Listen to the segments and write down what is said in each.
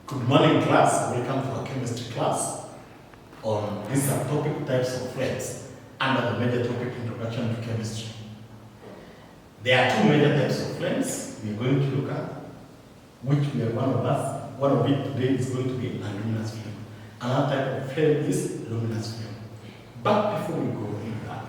Good morning, class. Welcome to our chemistry class on this subtopic types of flames under the major topic Introduction to Chemistry. There are two major types of flames we are going to look at, which we are one of it today is going to be non-luminous flame. Another type of flame is luminous flame. But before we go into that,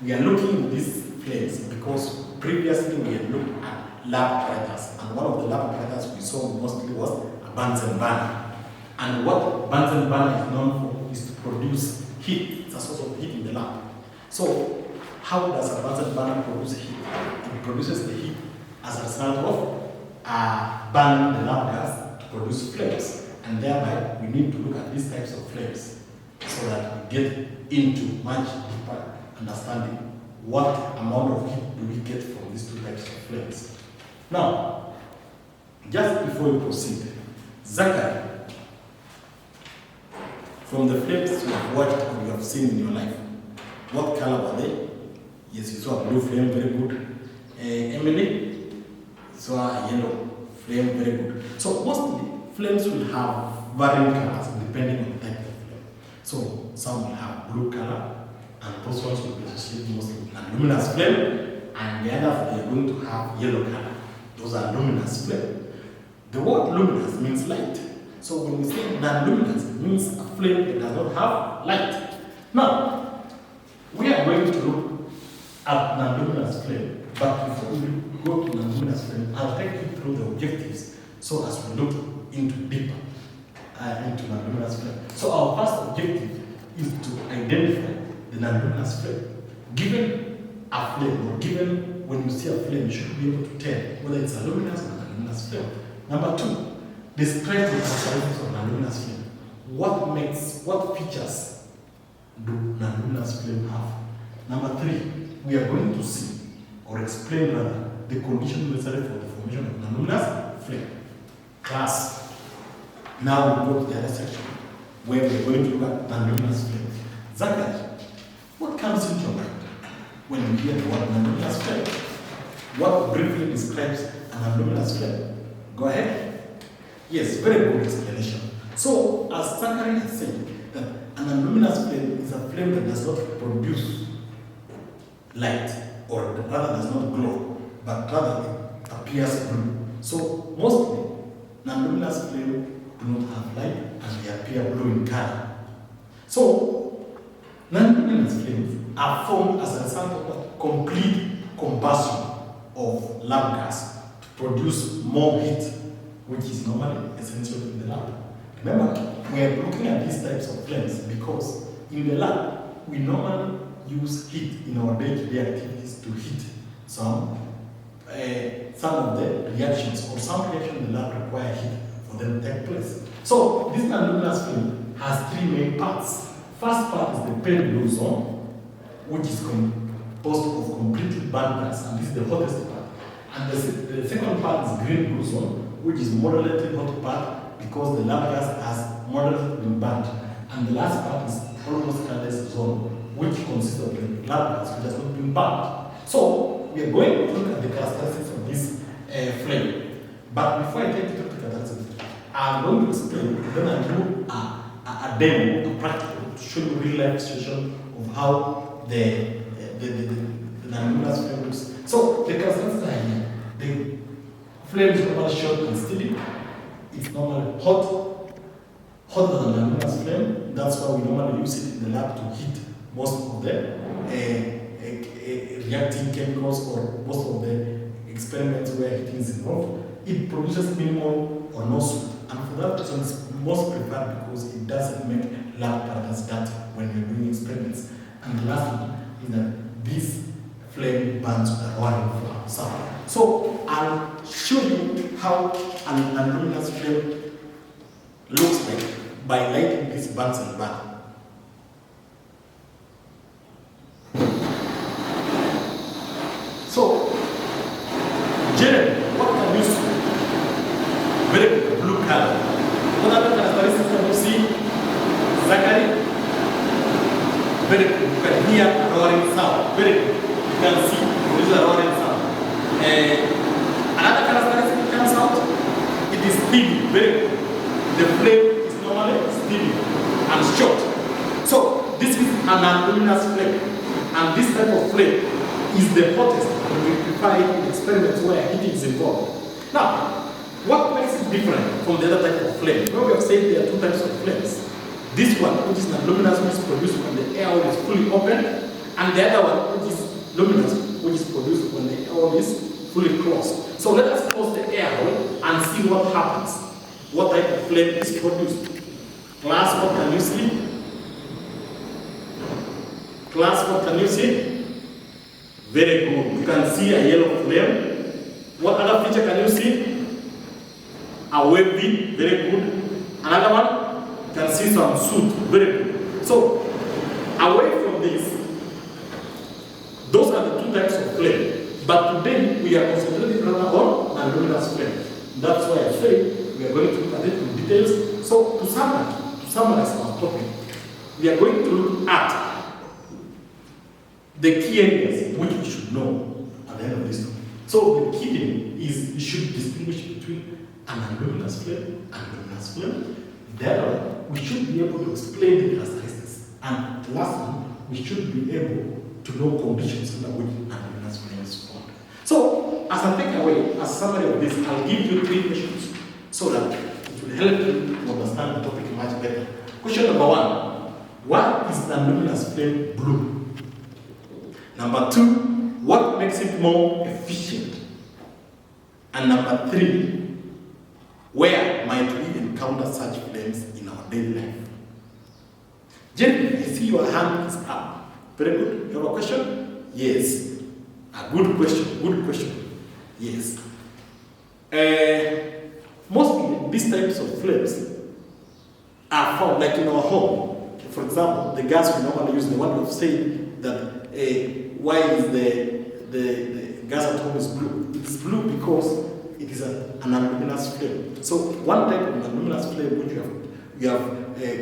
we are looking at these flames because previously we had looked at lab apparatus, and one of the lab apparatus we saw mostly was Bunsen burner. And what Bunsen burner is known for is to produce heat. It's a source of heat in the lab. So how does a Bunsen burner produce heat? It produces the heat as a result of burning the lab gas to produce flames. And thereby we need to look at these types of flames so that we get into much deeper understanding what amount of heat do we get from these two types of flames. Now, just before we proceed, Zachary, from the flames you have watched or you have seen in your life, what color were they? Yes, you saw a blue flame, very good. Emily, you saw a yellow flame, very good. So mostly flames will have varying colors depending on the type of flame. So some will have blue color, and those ones will be associated mostly with non-luminous flame, and the others they are going to have yellow color. Those are luminous flame. The word luminous means light. So when we say non-luminous, it means a flame that does not have light. Now, we are going to look at non-luminous flame, but before we go to non-luminous flame, I'll take you through the objectives so as we look into deeper into non-luminous flame. So our first objective is to identify the non-luminous flame. Given a flame, or given when you see a flame, you should be able to tell whether it's a luminous or non-luminous flame. Number two, describe the characteristics of non-luminous flame. What features do non-luminous flame have? Number three, we are going to see or explain rather the conditions necessary for the formation of non-luminous flame. Class, now we go to the other section where we are going to look at non-luminous flame. Zachary, what comes into your mind when you hear the word non-luminous flame? What briefly describes a non-luminous flame? Go ahead. Yes, very good explanation. So, as Zachary has said, that a non-luminous flame is a flame that does not produce light, or rather does not glow, but rather it appears blue. So, mostly non-luminous flame do not have light and they appear blue in color. So, non-luminous flames are formed as a result of complete combustion of lab gas to produce more heat, which is normally essential in the lab. Remember, we are looking at these types of flames because in the lab, we normally use heat in our day-to-day activities to heat some of the reactions, or some reactions in the lab require heat for them to take place. So this non-luminous flame has three main parts. First part is the pale blue zone, which is composed of completely burnt gas, and this is the hottest part. And the second part is green blue zone, which is moderately hot part because the lab gas has moderately been burnt. And the last part is almost colorless zone, which consists of the lab gas which has not been burnt. So we are going to look at the characteristics of this flame. But before I take you to the characteristics, I'm going to explain, then I'll do a demo, a practical, to show you real life situation of how the non-luminous flame looks. So the characteristics are here. The flame is normally short and steady. It's normally hot, hotter than a luminous flame. That's why we normally use it in the lab to heat most of the reacting chemicals, or most of the experiments where heating is involved. It produces minimal or no soot, and for that reason it's most preferred because it doesn't make lab apparatus dirty when you're doing experiments. And the last one is that this flame burns with a roaring sound. So I'll show you how a non-luminous flame looks like by lighting this Bunsen burner. So, generally, what can you see? Very blue color. What other characteristics can you see? Zachary? Very good. You can hear a roaring sound. Very good. You can see there is a roaring sound. Another characteristic comes out, it is thin, very good. the flame is normally steady and short. So this is a non-luminous flame, and this type of flame is the hottest, and we prefer it in experiments where heat is involved. Now, what makes it different from the other type of flame? Well, we have said there are two types of flames. This one, which is non-luminous, which is produced when the air hole is fully open, and the other one, which is luminous, which is produced when the air hole is fully closed. So let us close the air hole and see what happens. What type of flame is produced? Class, what can you see? Class, what can you see? Very good. You can see a yellow flame. What other feature can you see? A wavy, very good. Another one, you can see some soot, very good. So, away from this, those are the two types of flame. But today, we are concentrating rather on non-luminous flame. That's why I say we are going to look at it in details. So, to summarize our topic, we are going to look at the key areas which we should know at the end of this topic. So, the key thing is you should distinguish between a non-luminous flame and luminous flame. Then, we should be able to explain the characteristics. And lastly, we should be able to know conditions under which non-luminous flame is formed. So, as a takeaway, as a summary of this, I'll give you 3 questions so that it will help you to understand the topic much better. Question number 1, why is non-luminous flame blue? Number 2, what makes it more efficient? And number 3, where might we encounter such flames in our daily life? Jenny, I see your hand is up. Very good. You have a question? Yes. A good question. Good question. Yes. Mostly these types of flames are found like in our home. For example, the gas we normally use, the one we've said that why is the gas at home is blue? It's blue because it is a non-luminous flame. So one type of non-luminous flame which we have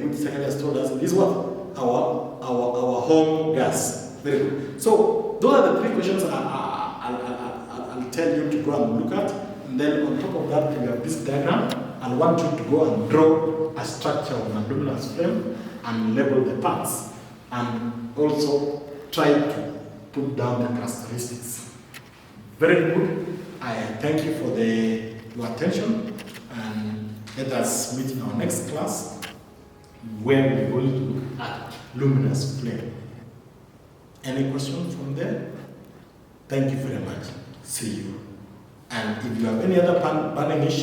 which Secretary has told us is what? Our home gas. Very good. So those are the 3 questions I'll tell you to go and look at. And then on top of that, we have this diagram. I want you to go and draw a structure of non-luminous flame and label the parts. And also try to put down the characteristics. Very good. I thank you for your attention, and let us meet in our next class where we're going to look at luminous flame. Any questions from there? Thank you very much. See you. And if you have any other burning issue,